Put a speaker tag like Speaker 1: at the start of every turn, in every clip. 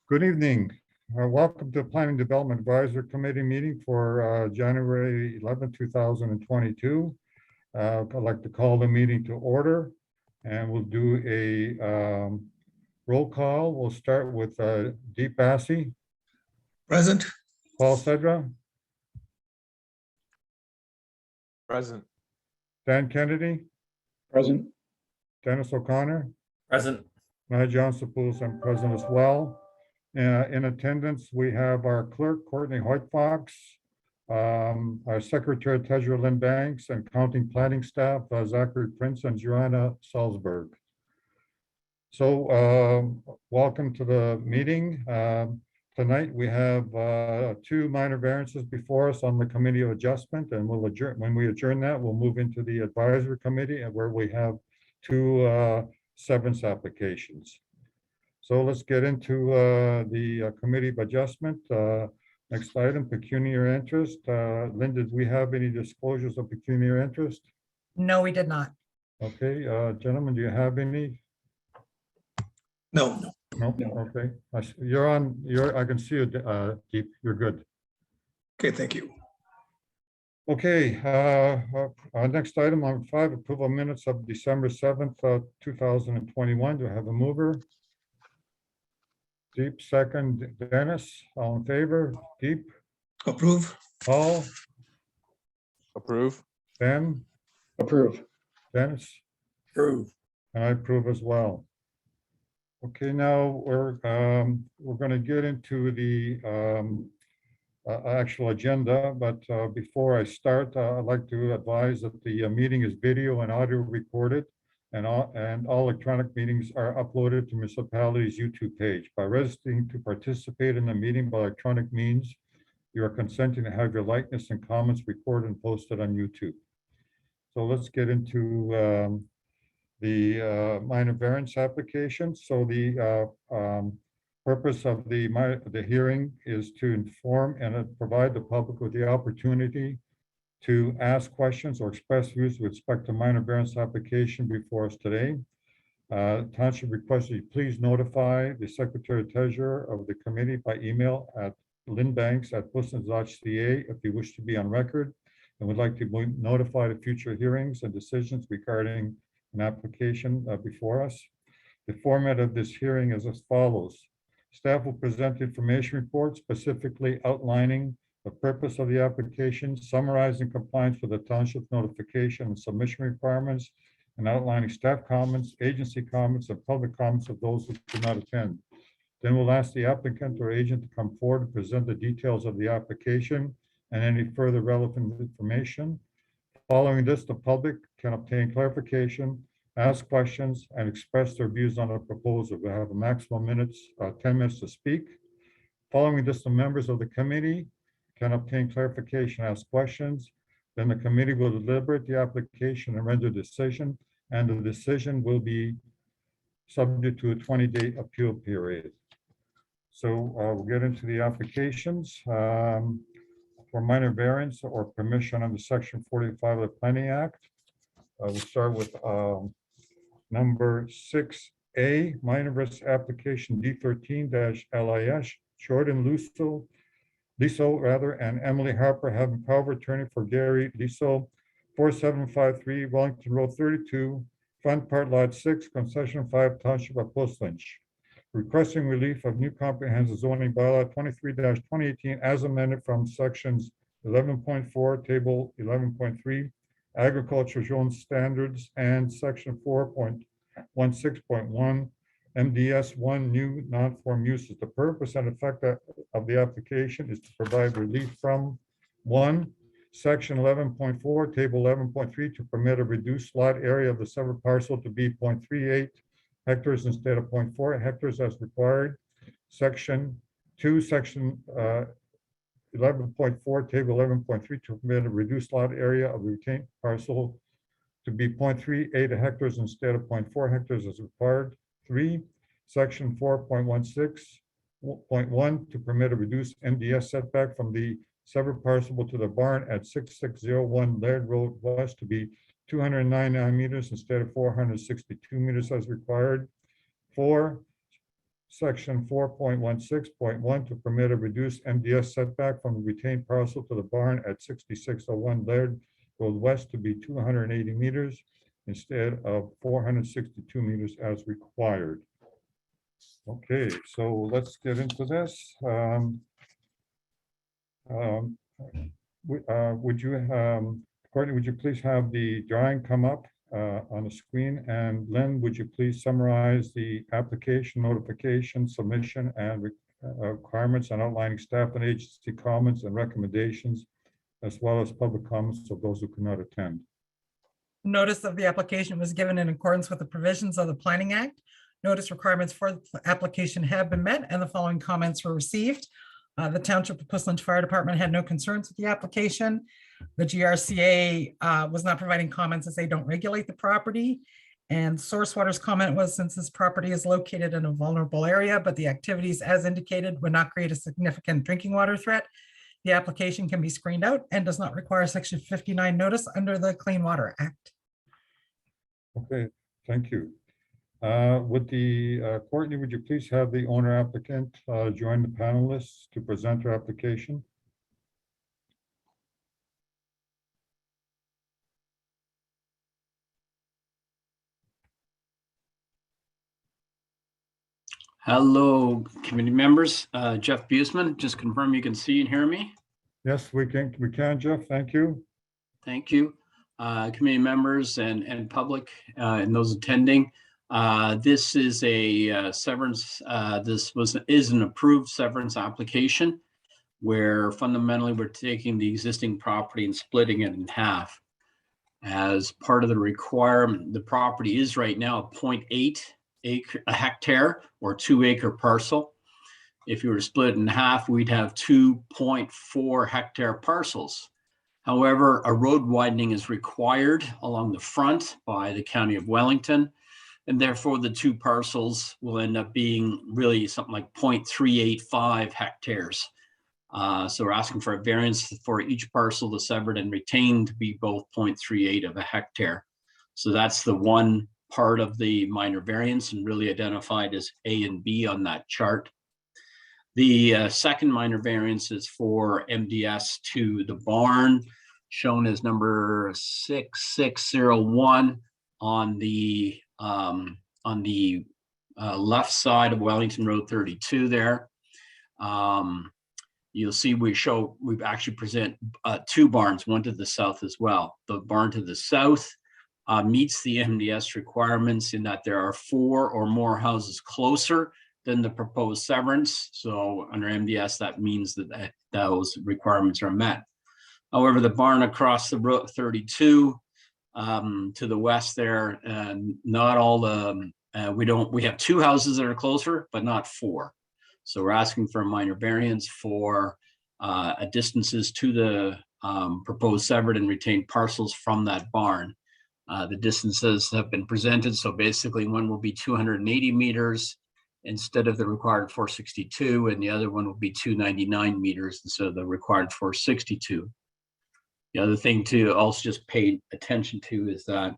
Speaker 1: Good evening. Welcome to the Planning Development Advisory Committee meeting for January 11, 2022. I'd like to call the meeting to order, and we'll do a roll call. We'll start with Deep Bassi,
Speaker 2: Present.
Speaker 1: Paul Sedra,
Speaker 3: Present.
Speaker 1: Dan Kennedy,
Speaker 2: Present.
Speaker 1: Dennis O'Connor,
Speaker 3: Present.
Speaker 1: and I, John Sapoulos, I'm present as well. In attendance, we have our clerk, Courtney Hoyt-Fox, our secretary, treasurer, Lynn Banks, and counting planning staff, Zachary Prince and Joanna Salzberg. So welcome to the meeting. Tonight, we have two minor variances before us on the Committee of Adjustment, and we'll adjourn. When we adjourn that, we'll move into the Advisory Committee, and where we have two severance applications. So let's get into the Committee of Adjustment. Next item, pecuniary interest. Lynn, did we have any disclosures of pecuniary interest?
Speaker 4: No, we did not.
Speaker 1: Okay, gentlemen, do you have any?
Speaker 2: No.
Speaker 1: No, okay. You're on, I can see you, Deep, you're good.
Speaker 2: Okay, thank you.
Speaker 1: Okay, our next item on 5, approval minutes of December 7th, 2021. Do I have a mover? Deep, second. Dennis, all in favor? Deep,
Speaker 2: Approve.
Speaker 1: Paul,
Speaker 3: Approve.
Speaker 1: Ben,
Speaker 2: Approve.
Speaker 1: Dennis,
Speaker 2: Approve.
Speaker 1: and I approve as well. Okay, now we're going to get into the actual agenda, but before I start, I'd like to advise that the meeting is video and audio recorded, and all electronic meetings are uploaded to municipality's YouTube page. By registering to participate in the meeting by electronic means, you are consenting to have your likeness and comments recorded and posted on YouTube. So let's get into the minor variance application. So the purpose of the hearing is to inform and provide the public with the opportunity to ask questions or express views with respect to minor variance application before us today. Township requests that you please notify the Secretary Treasurer of the committee by email at linbanks@business.ca if you wish to be on record and would like to be notified of future hearings and decisions regarding an application before us. The format of this hearing is as follows. Staff will present information reports specifically outlining the purpose of the application, summarizing compliance with the township notification and submission requirements, and outlining staff comments, agency comments, and public comments of those who do not attend. Then we'll ask the applicant or agent to come forward and present the details of the application and any further relevant information. Following this, the public can obtain clarification, ask questions, and express their views on the proposal. We have a maximum 10 minutes to speak. Following this, the members of the committee can obtain clarification, ask questions. Then the committee will deliberate the application and render a decision, and the decision will be subject to a 20-day appeal period. So we'll get into the applications. For minor variance or permission under Section 45 of the Planning Act. We'll start with number 6A, minor variance application D13-LIS, Jordan Liso, and Emily Harper having power of attorney for Gary Liso, 4753 Wellington Road 32, Front Part Lot 6, Concession 5, Township of Post Lynch. Requesting relief of new comprehensive zoning bylaw 23-2018 as amended from sections 11.4, table 11.3, agricultural zone standards, and section 4.16.1, MDS 1, new non-form uses. The purpose and effect of the application is to provide relief from 1, section 11.4, table 11.3, to permit a reduced lot area of the severed parcel to be 0.38 hectares instead of 0.4 hectares as required. Section 2, section 11.4, table 11.3, to permit a reduced lot area of the retained parcel to be 0.38 hectares instead of 0.4 hectares as required. 3, section 4.16.1, to permit a reduced MDS setback from the severed parcel to the barn at 6601 Laird Road West to be 299 meters instead of 462 meters as required. 4, Section 4.16.1 to permit a reduced MDS setback from the retained parcel to the barn at 6601 Laird Road West to be 280 meters instead of 462 meters as required. Okay, so let's get into this. Would you, Courtney, would you please have the drawing come up on the screen? And Lynn, would you please summarize the application, notification, submission, and requirements, and outlining staff and agency comments and recommendations, as well as public comments of those who could not attend?
Speaker 4: Notice of the application was given in accordance with the provisions of the Planning Act. Notice requirements for the application have been met, and the following comments were received. The Township of Portsmouth Fire Department had no concerns with the application. The GRCA was not providing comments as they don't regulate the property. And Sourcewater's comment was, since this property is located in a vulnerable area, but the activities as indicated would not create a significant drinking water threat, the application can be screened out and does not require Section 59 notice under the Clean Water Act.
Speaker 1: Okay, thank you. Courtney, would you please have the owner applicant join the panelists to present her application?
Speaker 5: Hello, committee members. Jeff Buseman, just confirm you can see and hear me.
Speaker 1: Yes, we can, Jeff. Thank you.
Speaker 5: Thank you. Committee members and public and those attending. This is a severance. This is an approved severance application where fundamentally we're taking the existing property and splitting it in half. As part of the requirement, the property is right now a 0.8 hectare or 2-acre parcel. If you were to split it in half, we'd have 2.4 hectare parcels. However, a road widening is required along the front by the County of Wellington, and therefore the two parcels will end up being really something like 0.385 hectares. So we're asking for a variance for each parcel, the severed and retained, to be both 0.38 of a hectare. So that's the one part of the minor variance, and really identified as A and B on that chart. The second minor variance is for MDS to the barn, shown as number 6601 on the left side of Wellington Road 32 there. You'll see we've actually present two barns, one to the south as well. The barn to the south meets the MDS requirements in that there are 4 or more houses closer than the proposed severance. So under MDS, that means that those requirements are met. However, the barn across the road 32 to the west there, not all the, we have 2 houses that are closer, but not 4. So we're asking for a minor variance for distances to the proposed severed and retained parcels from that barn. The distances have been presented. So basically one will be 280 meters instead of the required 462, and the other one will be 299 meters instead of the required 462. The other thing to also just pay attention to is that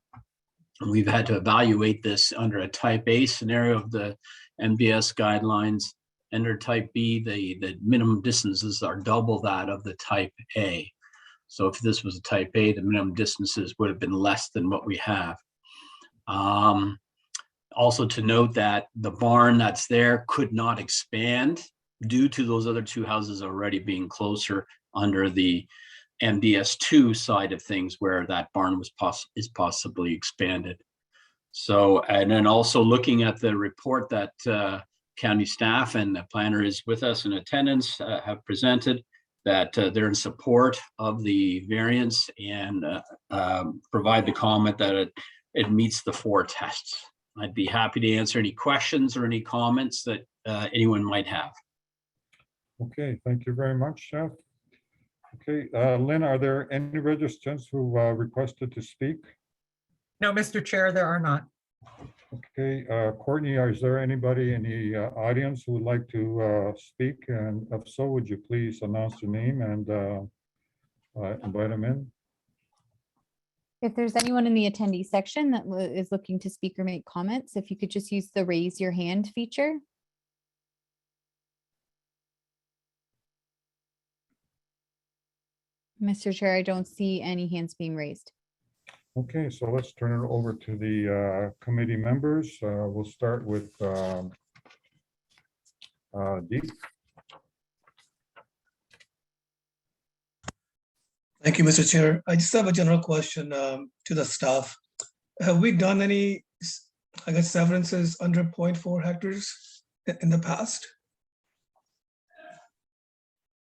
Speaker 5: we've had to evaluate this under a type A scenario of the MDS guidelines. Under type B, the minimum distances are double that of the type A. So if this was a type A, the minimum distances would have been less than what we have. Also to note that the barn that's there could not expand due to those other 2 houses already being closer under the MDS2 side of things, where that barn is possibly expanded. So, and then also looking at the report that county staff and the planner is with us in attendance have presented, that they're in support of the variance and provide the comment that it meets the 4 tests. I'd be happy to answer any questions or any comments that anyone might have.
Speaker 1: Okay, thank you very much, Jeff. Okay, Lynn, are there any registrants who requested to speak?
Speaker 4: No, Mr. Chair, there are not.
Speaker 1: Okay, Courtney, is there anybody in the audience who would like to speak? And if so, would you please announce your name and invite them in?
Speaker 6: If there's anyone in the attendee section that is looking to speak or make comments, if you could just use the raise your hand feature. Mr. Chair, I don't see any hands being raised.
Speaker 1: Okay, so let's turn it over to the committee members. We'll start with Deep.
Speaker 2: Thank you, Mr. Chair. I just have a general question to the staff. Have we done any, I guess, severances under 0.4 hectares in the past?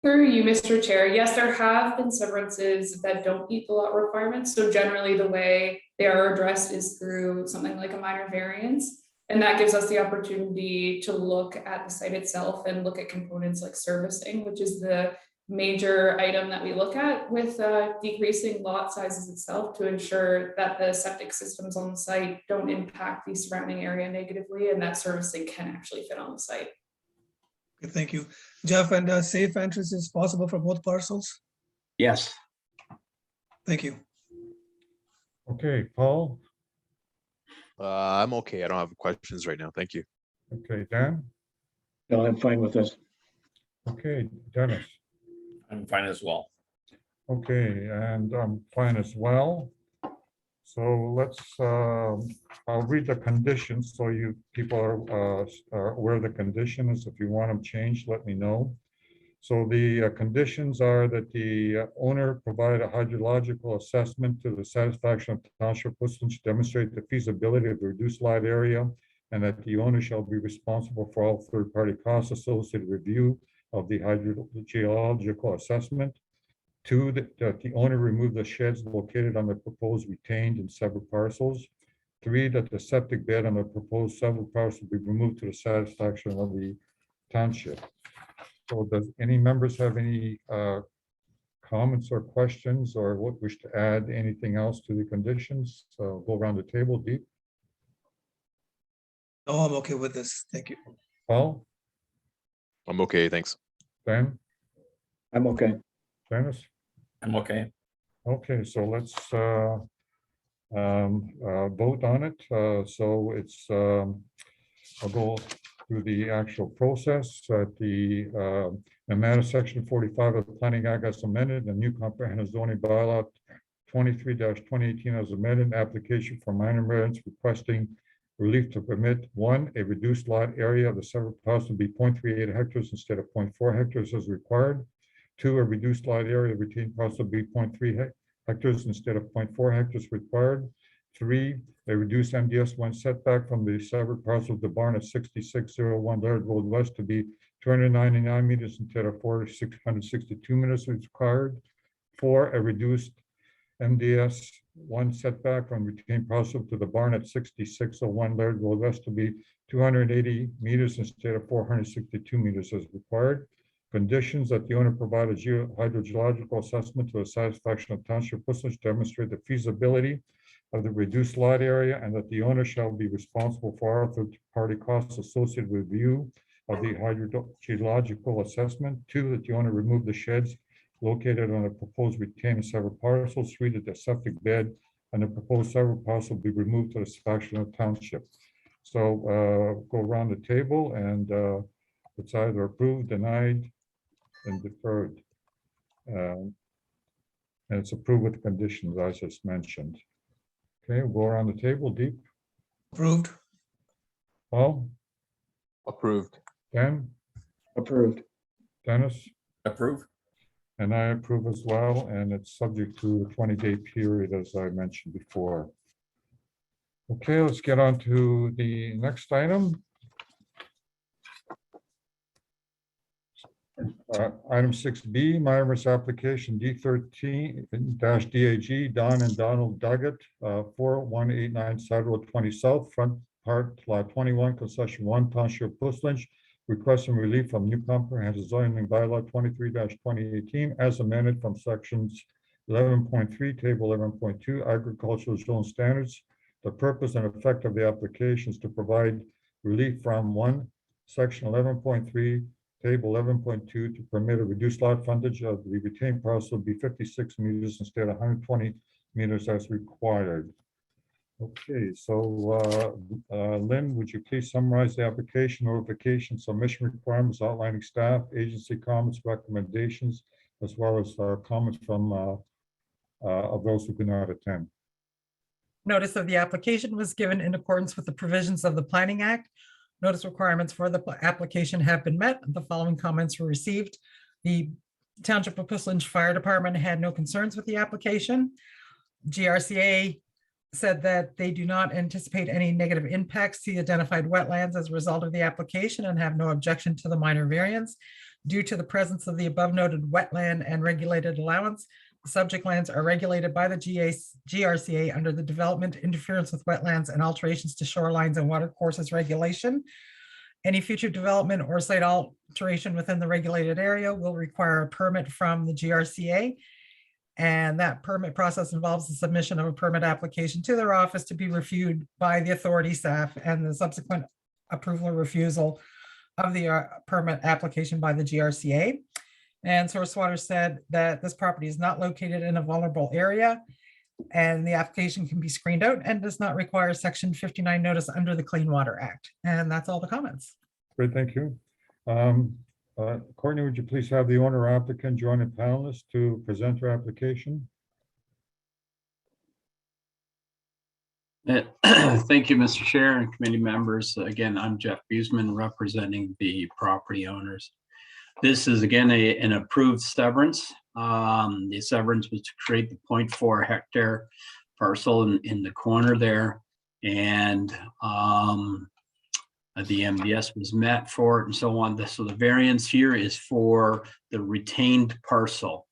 Speaker 7: Through you, Mr. Chair, yes, there have been severances that don't meet the lot requirements. So generally the way they are addressed is through something like a minor variance. And that gives us the opportunity to look at the site itself and look at components like servicing, which is the major item that we look at with decreasing lot sizes itself to ensure that the septic systems on the site don't impact the surrounding area negatively and that servicing can actually fit on the site.
Speaker 2: Okay, thank you. Jeff, and safe entrance is possible for both parcels?
Speaker 5: Yes.
Speaker 2: Thank you.
Speaker 1: Okay, Paul.
Speaker 3: I'm okay. I don't have questions right now. Thank you.
Speaker 1: Okay, Dan.
Speaker 8: No, I'm fine with this.
Speaker 1: Okay, Dennis.
Speaker 9: I'm fine as well.
Speaker 1: Okay, and I'm fine as well. So let's, I'll read the conditions so you people are aware of the conditions. If you want them changed, let me know. So the conditions are that the owner provide a hydrological assessment to the satisfaction of Township Whistling to demonstrate the feasibility of the reduced lot area, and that the owner shall be responsible for all third-party costs associated with review of the hydrogeological assessment. 2, that the owner remove the sheds located on the proposed retained and severed parcels. 3, that the septic bed on the proposed severed parcel be removed to the satisfaction of the township. So does any members have any comments or questions or wish to add anything else to the conditions? So go around the table. Deep.
Speaker 2: No, I'm okay with this. Thank you.
Speaker 1: Paul,
Speaker 3: I'm okay. Thanks.
Speaker 1: Dan,
Speaker 8: I'm okay.
Speaker 1: Dennis.
Speaker 9: I'm okay.
Speaker 1: Okay, so let's vote on it. So it's, I'll go through the actual process. The matter section 45 of the Planning Act as amended, the new comprehensive zoning bylaw 23-2018 as amended, application for minor variance requesting relief to permit 1, a reduced lot area of the severed parcel be 0.38 hectares instead of 0.4 hectares as required. 2, a reduced lot area of retained parcel be 0.3 hectares instead of 0.4 hectares required. 3, a reduced MDS 1 setback from the severed parcel of the barn at 6601 Laird Road West to be 299 meters instead of 662 meters is required. 4, a reduced MDS 1 setback from retained parcel to the barn at 6601 Laird Road West to be 280 meters instead of 462 meters as required. Conditions that the owner provide a hydrogeological assessment to the satisfaction of Township Whistling to demonstrate the feasibility of the reduced lot area, and that the owner shall be responsible for all third-party costs associated with review of the hydrogeological assessment. 2, that the owner remove the sheds located on the proposed retained and severed parcels. 3, that the septic bed and the proposed severed parcel be removed to the satisfaction of Township. So go around the table and it's either approved, denied, and deferred. And it's approved with conditions I just mentioned. Okay, we'll go around the table. Deep.
Speaker 2: Approved.
Speaker 1: Paul,
Speaker 3: Approved.
Speaker 1: Dan,
Speaker 8: Approved.
Speaker 1: Dennis,
Speaker 9: Approve.
Speaker 1: and I approve as well, and it's subject to a 20-day period, as I mentioned before. Okay, let's get on to the next item. Item 6B, Myra's application D13-DAG, Don and Donald Duggett, 4189 Side Road 20 South, front part lot 21, concession 1, Township Whistling, requesting relief from new comprehensive zoning bylaw 23-2018 as amended from sections 11.3, table 11.2, agricultural zone standards. The purpose and effect of the application is to provide relief from 1, section 11.3, table 11.2 to permit a reduced lot frontage of the retained parcel be 56 meters instead of 120 meters as required. Okay, so Lynn, would you please summarize the application, notification, submission requirements, outlining staff, agency comments, recommendations, as well as comments from of those who could not attend.
Speaker 4: Notice of the application was given in accordance with the provisions of the Planning Act. Notice requirements for the application have been met. The following comments were received. The Township of Puslinch Fire Department had no concerns with the application. GRCA said that they do not anticipate any negative impacts to the identified wetlands as a result of the application and have no objection to the minor variance. Due to the presence of the above noted wetland and regulated allowance, the subject lands are regulated by the GRCA under the Development, Interference with Wetlands and Alterations to Shorelines and Watercourses Regulation. Any future development or site alteration within the regulated area will require a permit from the GRCA. And that permit process involves the submission of a permit application to their office to be reviewed by the authority staff and the subsequent approval or refusal of the permit application by the GRCA. And Source Water said that this property is not located in a vulnerable area and the application can be screened out and does not require Section 59 notice under the Clean Water Act. And that's all the comments.
Speaker 1: Great, thank you. Courtney, would you please have the owner applicant join the panelists to present her application?
Speaker 5: Thank you, Mr. Chair and committee members. Again, I'm Jeff Buseman representing the property owners. This is again an approved severance. The severance was to create the 0.4 hectare parcel in the corner there. And the MDS was met for it and so on. So the variance here is for the retained parcel.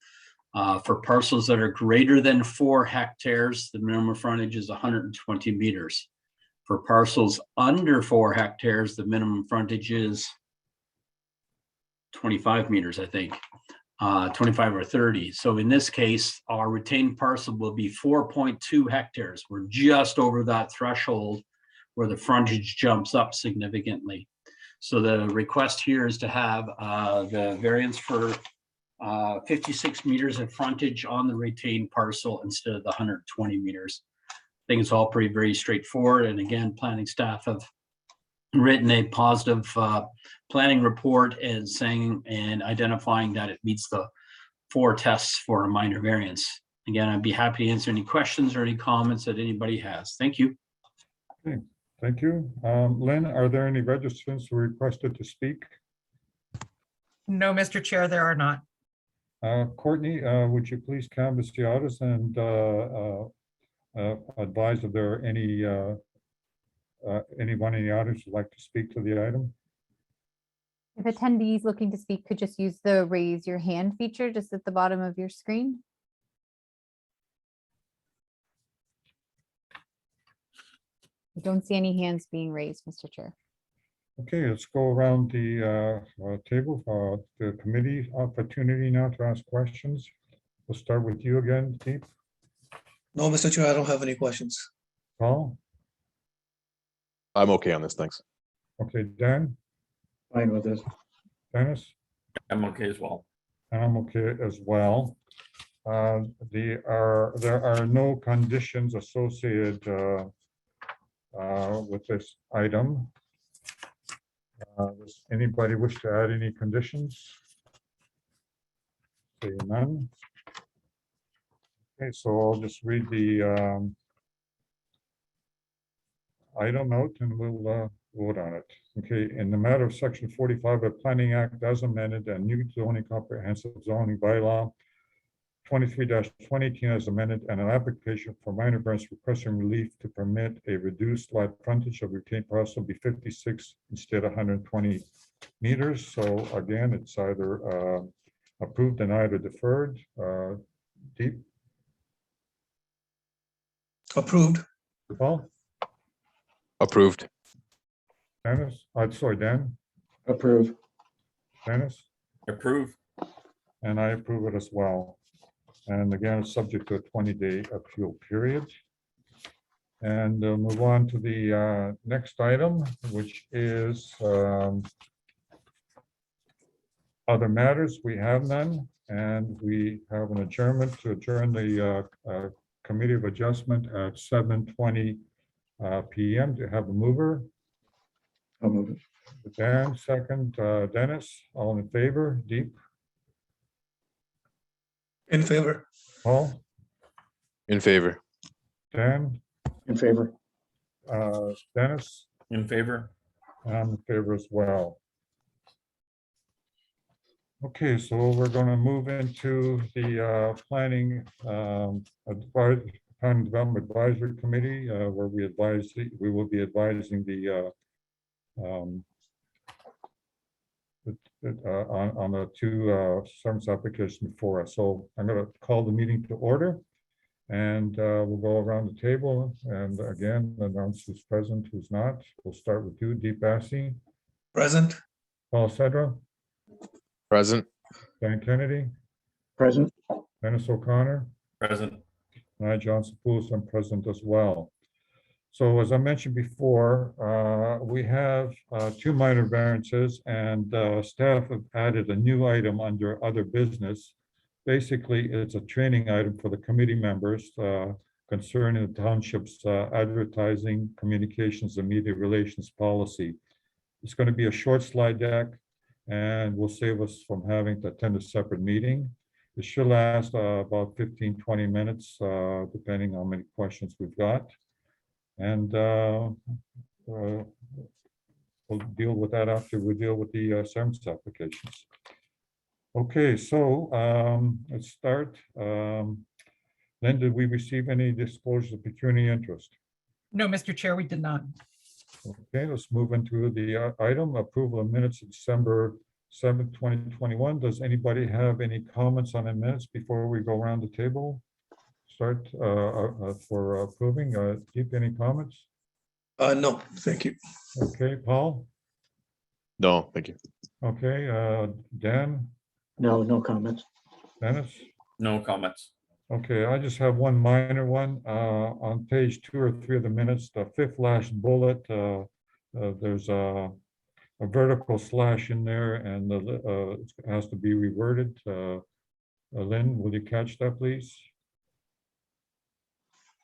Speaker 5: For parcels that are greater than 4 hectares, the minimum frontage is 120 meters. For parcels under 4 hectares, the minimum frontage is 25 meters, I think, 25 or 30. So in this case, our retained parcel will be 4.2 hectares. We're just over that threshold where the frontage jumps up significantly. So the request here is to have the variance for 56 meters of frontage on the retained parcel instead of the 120 meters. I think it's all very straightforward. And again, planning staff have written a positive planning report and saying and identifying that it meets the 4 tests for a minor variance. Again, I'd be happy to answer any questions or any comments that anybody has. Thank you.
Speaker 1: Okay, thank you. Lynn, are there any registrants who requested to speak?
Speaker 4: No, Mr. Chair, there are not.
Speaker 1: Courtney, would you please canvass the audience and advise if there are anyone in the audience who'd like to speak to the item?
Speaker 6: If attendees looking to speak could just use the raise your hand feature just at the bottom of your screen. I don't see any hands being raised, Mr. Chair.
Speaker 1: Okay, let's go around the table for the committee opportunity now to ask questions. We'll start with you again, Keith.
Speaker 2: No, Mr. Chair, I don't have any questions.
Speaker 1: Paul?
Speaker 3: I'm okay on this, thanks.
Speaker 1: Okay, Dan?
Speaker 8: Fine with this.
Speaker 1: Dennis?
Speaker 9: I'm okay as well.
Speaker 1: And I'm okay as well. There are no conditions associated with this item. Does anybody wish to add any conditions? Seeing none. Okay, so I'll just read the item out and we'll vote on it. Okay, in the matter of Section 45 of Planning Act as amended and new zoning comprehensive zoning bylaw 23-2018 as amended, and an application for minor variance requesting relief to permit a reduced lot frontage of retained parcel be 56 instead of 120 meters. So again, it's either approved, denied, or deferred. Deep?
Speaker 2: Approved.
Speaker 1: Paul?
Speaker 3: Approved.
Speaker 1: Dennis? Sorry, Dan?
Speaker 8: Approve.
Speaker 1: Dennis?
Speaker 9: Approve.
Speaker 1: And I approve it as well. And again, it's subject to a 20-day appeal period. And move on to the next item, which is other matters. We have none, and we have an adjournment to adjourn the Committee of Adjustment at 7:20 p.m. to have a mover.
Speaker 8: I'll move it.
Speaker 1: Dan, second. Dennis, all in favor? Deep?
Speaker 2: In favor.
Speaker 1: Paul,
Speaker 3: In favor.
Speaker 1: Dan,
Speaker 8: In favor.
Speaker 1: Dennis,
Speaker 9: In favor?
Speaker 1: and I'm in favor as well. Okay, so we're going to move into the planning planning development advisory committee, where we will be advising on the two service applications before us. So I'm going to call the meeting to order, and we'll go around the table and again announce who's present, who's not. We'll start with you, Deep Bassi,
Speaker 2: Present.
Speaker 1: Paul Sedra,
Speaker 3: Present.
Speaker 1: Dan Kennedy,
Speaker 8: Present.
Speaker 1: Dennis O'Connor,
Speaker 9: Present.
Speaker 1: and I, John Sapulus, I'm present as well. So as I mentioned before, we have two minor variances, and staff have added a new item under other business. Basically, it's a training item for the committee members concerning the township's advertising, communications, and media relations policy. It's going to be a short slide deck and will save us from having to attend a separate meeting. It should last about 15-20 minutes, depending on how many questions we've got. And we'll deal with that after we deal with the service applications. Okay, so let's start. Then, did we receive any disclosures of pecuniary interest?
Speaker 4: No, Mr. Chair, we did not.
Speaker 1: Okay, let's move into the item, approval of minutes of December 7th, 2021. Does anybody have any comments on the minutes before we go around the table? Start for approving. Deep, any comments?
Speaker 2: No, thank you.
Speaker 1: Okay, Paul?
Speaker 3: No, thank you.
Speaker 1: Okay, Dan?
Speaker 8: No, no comments.
Speaker 1: Dennis?
Speaker 9: No comments.
Speaker 1: Okay, I just have one minor one. On page 2 or 3 of the minutes, the fifth last bullet, there's a vertical slash in there, and it has to be reworded. Lynn, will you catch that, please?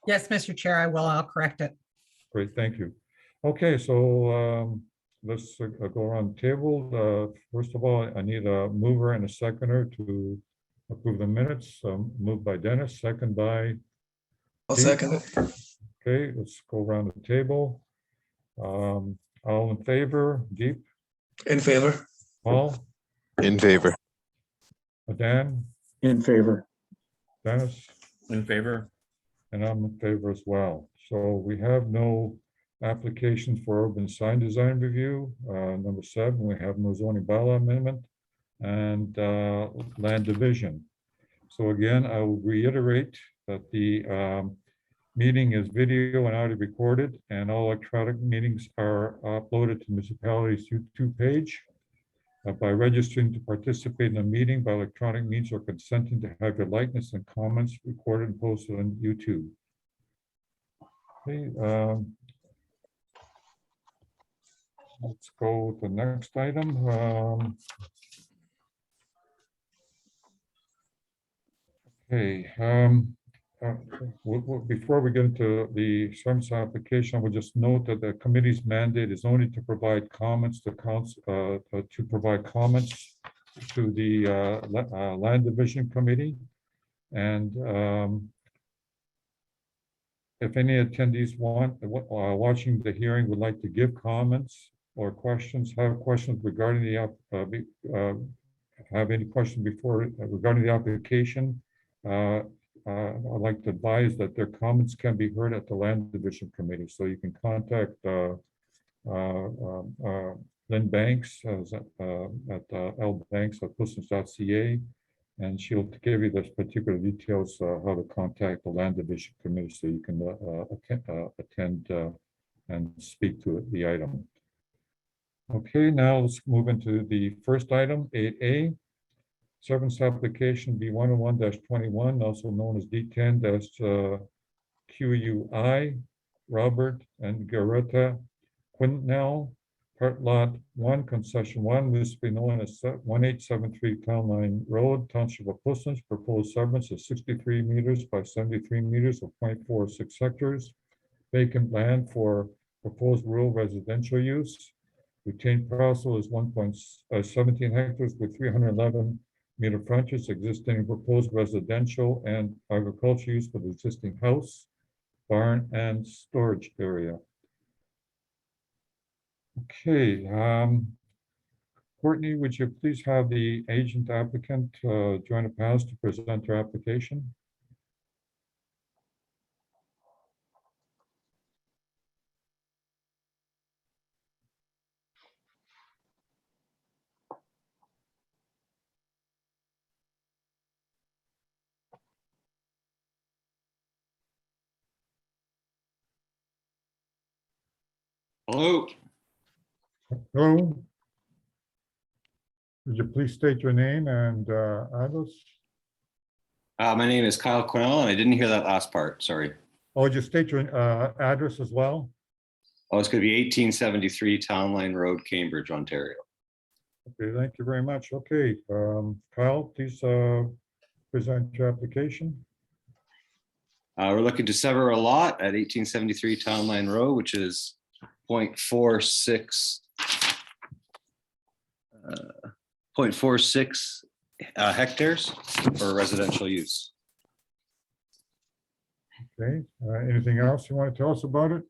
Speaker 4: Yes, Mr. Chair, I will. I'll correct it.
Speaker 1: Great, thank you. Okay, so let's go around the table. First of all, I need a mover and a seconder to approve the minutes. Moved by Dennis, second by,
Speaker 2: I'll second it.
Speaker 1: okay, let's go around the table. All in favor, Deep,
Speaker 2: In favor.
Speaker 1: Paul,
Speaker 3: In favor.
Speaker 1: Dan,
Speaker 8: In favor.
Speaker 1: Dennis,
Speaker 9: In favor?
Speaker 1: and I'm in favor as well. So we have no applications for urban sign design review. Number 7, we have no zoning bylaw amendment and land division. So again, I will reiterate that the meeting is video and audio recorded, and all electronic meetings are uploaded to municipality's YouTube page. By registering to participate in a meeting by electronic means or consenting to have your likeness and comments recorded and posted on YouTube. Okay, let's go to the next item. Okay, before we get into the service application, I would just note that the committee's mandate is only to provide comments to council, to provide comments to the land division committee. And if any attendees watching the hearing would like to give comments or questions, have questions regarding the have any questions before regarding the application, I'd like to advise that their comments can be heard at the Land Division Committee. So you can contact Lynn Banks at lbanks@pustons.ca, and she'll give you the particular details how to contact the Land Division Committee so you can attend and speak to the item. Okay, now let's move into the first item, 8A. Service application B101-21, also known as D10-QUI, Robert and Garetta Quintnell, part lot 1, concession 1, this be known as 1873 Town Line Road, Township of Pustons. Proposed severance is 63 meters by 73 meters of 0.46 hectares. Vacant land for proposed rural residential use. Retained parcel is 1.17 hectares with 311 meter frontage, existing proposed residential and agricultural use for the existing house, barn, and storage area. Okay, Courtney, would you please have the agent applicant join the panel to present their application?
Speaker 10: Hello,
Speaker 1: Hello? Would you please state your name and address?
Speaker 10: my name is Kyle Quinnell, and I didn't hear that last part, sorry.
Speaker 1: Oh, just state your address as well?
Speaker 10: Oh, it's gonna be 1873 Town Line Road, Cambridge, Ontario.
Speaker 1: Okay, thank you very much. Okay, Kyle, please present your application.
Speaker 10: We're looking to sever a lot at 1873 Town Line Road, which is 0.46 hectares for residential use.
Speaker 1: Okay, anything else you want to tell us about it?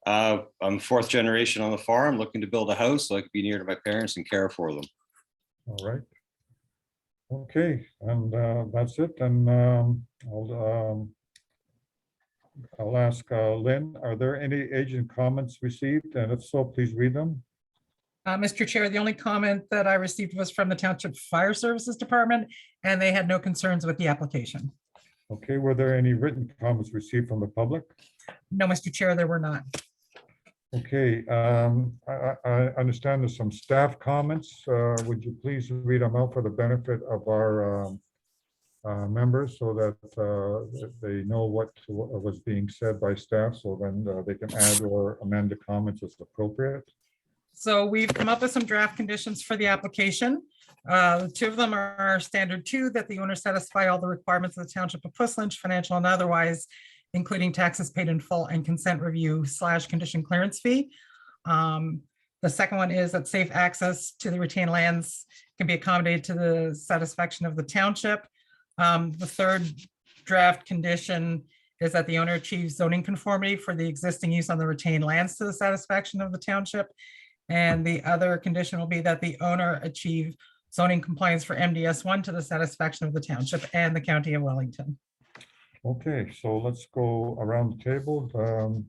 Speaker 10: I'm fourth generation on the farm, looking to build a house so I could be near to my parents and care for them.
Speaker 1: All right. Okay, and that's it. And I'll ask Lynn, are there any agent comments received? And if so, please read them.
Speaker 4: Mr. Chair, the only comment that I received was from the Township Fire Services Department, and they had no concerns with the application.
Speaker 1: Okay, were there any written comments received from the public?
Speaker 4: No, Mr. Chair, there were not.
Speaker 1: Okay, I understand there's some staff comments. Would you please read them out for the benefit of our members so that they know what was being said by staff, so then they can add or amend the comments as appropriate?
Speaker 4: So we've come up with some draft conditions for the application. Two of them are standard 2, that the owner satisfy all the requirements of the Township of Puslinch, financial and otherwise, including taxes paid in full and consent review / condition clearance fee. The second one is that safe access to the retained lands can be accommodated to the satisfaction of the township. The third draft condition is that the owner achieves zoning conformity for the existing use on the retained lands to the satisfaction of the township. And the other condition will be that the owner achieve zoning compliance for MDS 1 to the satisfaction of the township and the county of Wellington.
Speaker 1: Okay, so let's go around the table.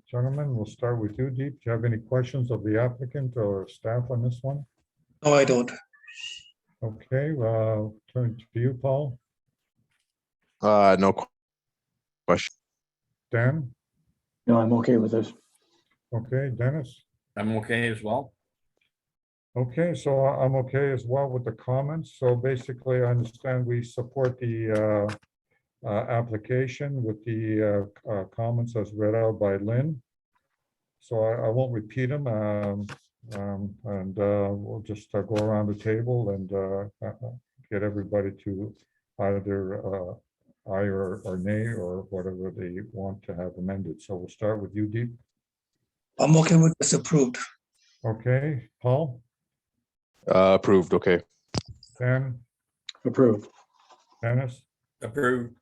Speaker 1: Gentlemen, we'll start with you, Deep. Do you have any questions of the applicant or staff on this one?
Speaker 2: No, I don't.
Speaker 1: Okay, turn to you, Paul.
Speaker 3: No question.
Speaker 1: Dan?
Speaker 8: No, I'm okay with this.
Speaker 1: Okay, Dennis?
Speaker 9: I'm okay as well.
Speaker 1: Okay, so I'm okay as well with the comments. So basically, I understand we support the application with the comments as read out by Lynn. So I won't repeat them, and we'll just go around the table and get everybody to either aye or nay or whatever they want to have amended. So we'll start with you, Deep.
Speaker 2: I'm okay with this approved.
Speaker 1: Okay, Paul,
Speaker 3: Approved, okay.
Speaker 1: Dan,
Speaker 8: Approved.
Speaker 1: Dennis,
Speaker 9: Approved.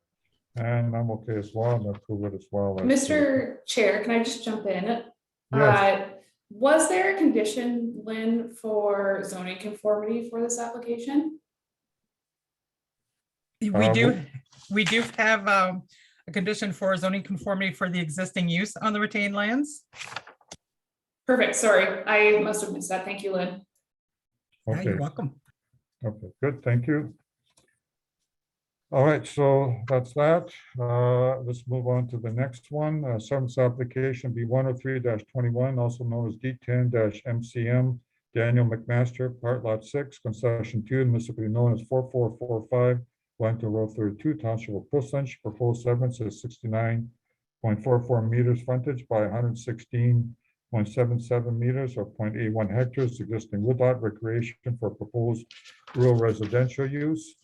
Speaker 1: and I'm okay as well. I'm approve it as well.
Speaker 7: Mr. Chair, can I just jump in?
Speaker 1: Yes.
Speaker 7: Was there a condition, Lynn, for zoning conformity for this application?
Speaker 4: We do have a condition for zoning conformity for the existing use on the retained lands.
Speaker 7: Perfect, sorry, I must have missed that. Thank you, Lynn.
Speaker 4: Yeah,
Speaker 1: Okay,
Speaker 4: you're welcome.
Speaker 1: okay, good, thank you. All right, so that's that. Let's move on to the next one. Seventh application B103-21, also known as D10-MCM, Daniel McMaster, Part Lot 6, Concession 2, municipally known as 4445, Wellington Road 32, Township of Puslinch. Proposed severance is 69.44 meters frontage by 116.77 meters or 0.81 hectares, existing woodlot recreation for proposed rural residential use.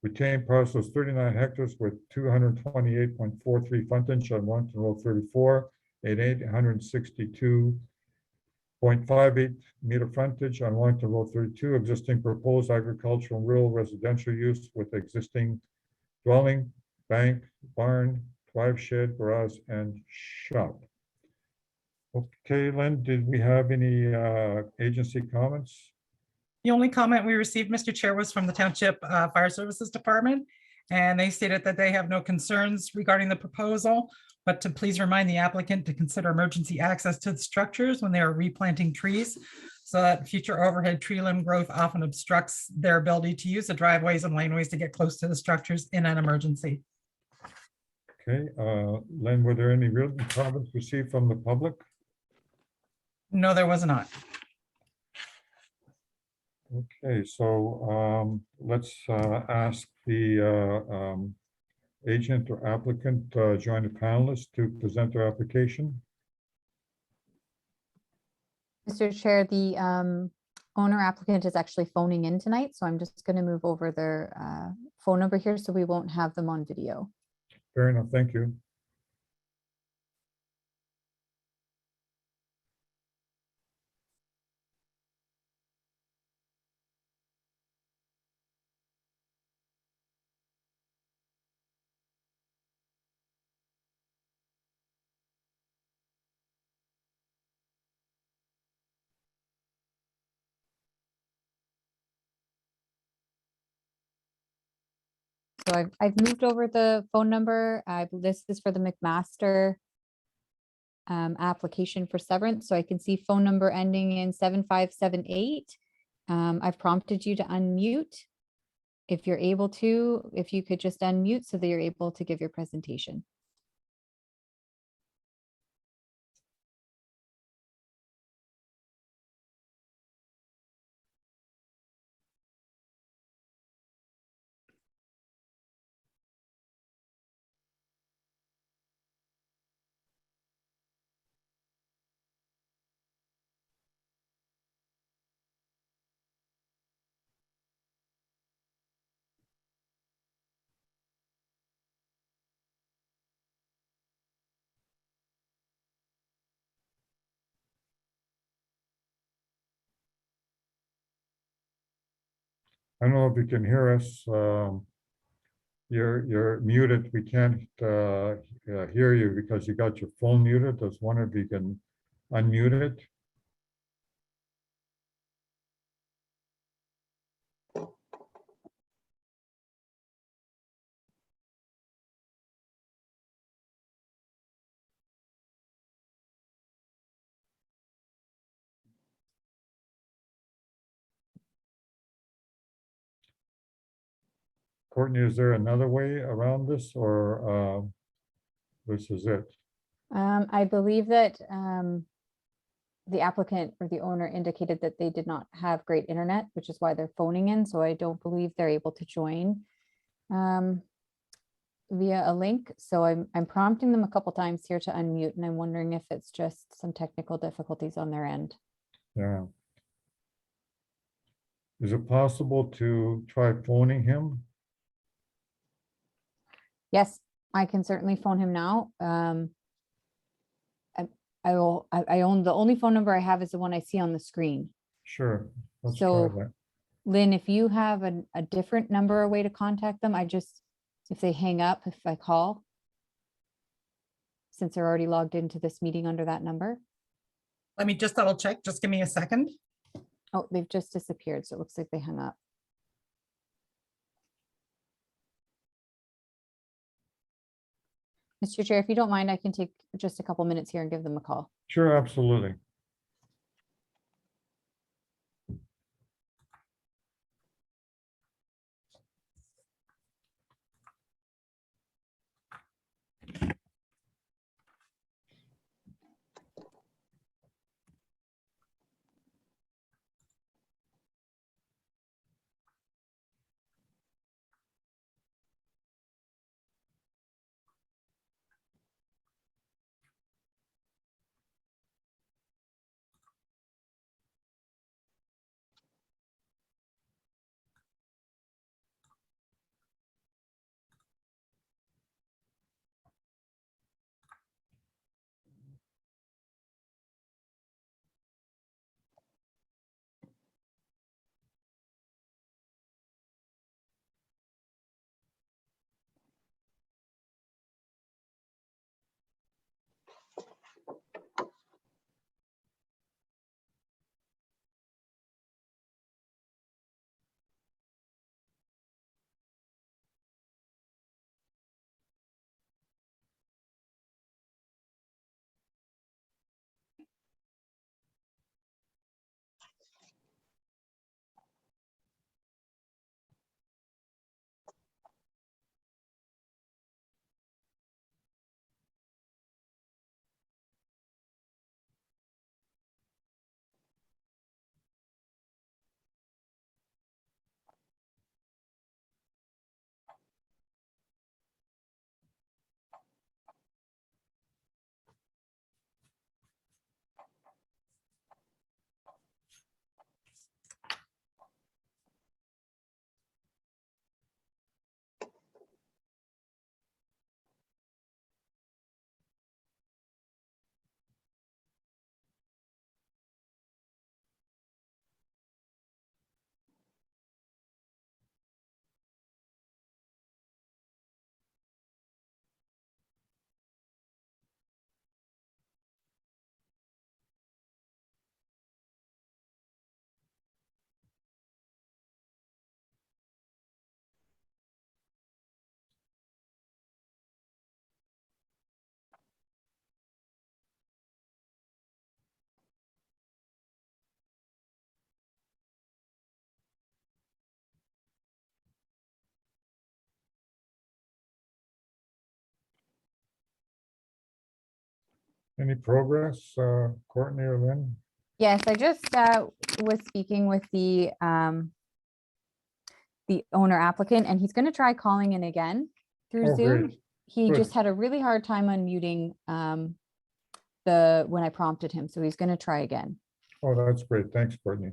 Speaker 1: Retained parcels 39 hectares with 228.43 frontage on Wellington Road 34 at 862 0.58 meter frontage on Wellington Road 32, existing proposed agricultural and rural residential use with existing dwelling, bank, barn, drive shed, garage, and shop. Okay, Lynn, did we have any agency comments?
Speaker 4: The only comment we received, Mr. Chair, was from the Township Fire Services Department. And they stated that they have no concerns regarding the proposal, but to please remind the applicant to consider emergency access to the structures when they are replanting trees, so that future overhead tree limb growth often obstructs their ability to use the driveways and laneways to get close to the structures in an emergency.
Speaker 1: Okay, Lynn, were there any written comments received from the public?
Speaker 4: No, there was not.
Speaker 1: Okay, so let's ask the agent or applicant join the panelists to present their application.
Speaker 6: Mr. Chair, the owner applicant is actually phoning in tonight, so I'm just going to move over their phone number here so we won't have them on video.
Speaker 1: Fair enough, thank you.
Speaker 6: So I've moved over the phone number. This is for the McMaster application for severance. So I can see phone number ending in 7578. I've prompted you to unmute. If you're able to, if you could just unmute so that you're able to give your presentation.
Speaker 1: I don't know if you can hear us. You're muted. We can't hear you because you got your phone muted. I was wondering if you can unmute it. Courtney, is there another way around this or this is it?
Speaker 6: I believe that the applicant or the owner indicated that they did not have great internet, which is why they're phoning in. So I don't believe they're able to join via a link. So I'm prompting them a couple times here to unmute, and I'm wondering if it's just some technical difficulties on their end.
Speaker 1: Yeah. Is it possible to try phoning him?
Speaker 6: Yes, I can certainly phone him now. I own the only phone number I have is the one I see on the screen.
Speaker 1: Sure, let's try
Speaker 6: So
Speaker 1: that.
Speaker 6: Lynn, if you have a different number or way to contact them, if they hang up, if I call, since they're already logged into this meeting under that number.
Speaker 4: Let me just double check. Just give me a second.
Speaker 6: Oh, they've just disappeared. So it looks like they hung up. Mr. Chair, if you don't mind, I can take just a couple minutes here and give them a call.
Speaker 1: Sure, absolutely. Any progress, Courtney or Lynn?
Speaker 6: Yes, I just was speaking with the owner applicant, and he's going to try calling in again through
Speaker 1: Oh,
Speaker 6: Zoom.
Speaker 1: great.
Speaker 6: He
Speaker 1: Good.
Speaker 6: just had a really hard time unmuting when I prompted him, so he's going to try again.
Speaker 1: Oh, that's great. Thanks, Courtney.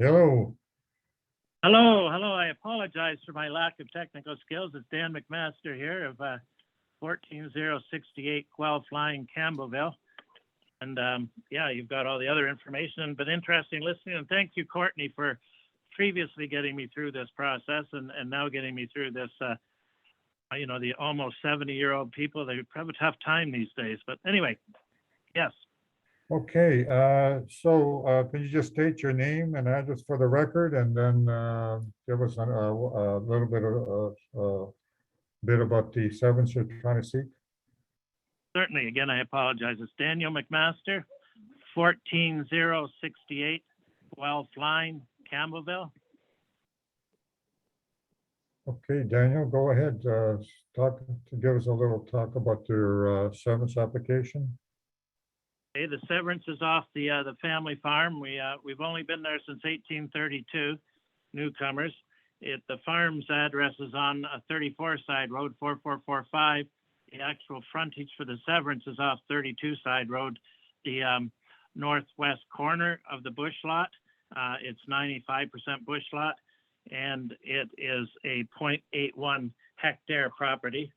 Speaker 1: Hello.
Speaker 11: Hello. I apologize for my lack of technical skills. It's Dan McMaster here of 14068 Guelph Line, Campbellville. And yeah, you've got all the other information, but interesting listening. And thank you, Courtney, for previously getting me through this process and now getting me through this, the almost 70-year-old people. They have a tough time these days. But anyway, yes.
Speaker 1: Okay, so can you just state your name and address for the record, and then give us a little bit about the severance you're trying to seek?
Speaker 11: Certainly. Again, I apologize. It's Daniel McMaster, 14068 Guelph Line, Campbellville.
Speaker 1: Okay, Daniel, go ahead. Give us a little talk about your severance application.
Speaker 11: Okay, the severance is off the family farm. We've only been there since 1832, newcomers. The farm's address is on 34 Side Road, 4445. The actual frontage for the severance is off 32 Side Road, the northwest corner of the bush lot. It's 95% bush lot, and it is a 0.81 hectare property.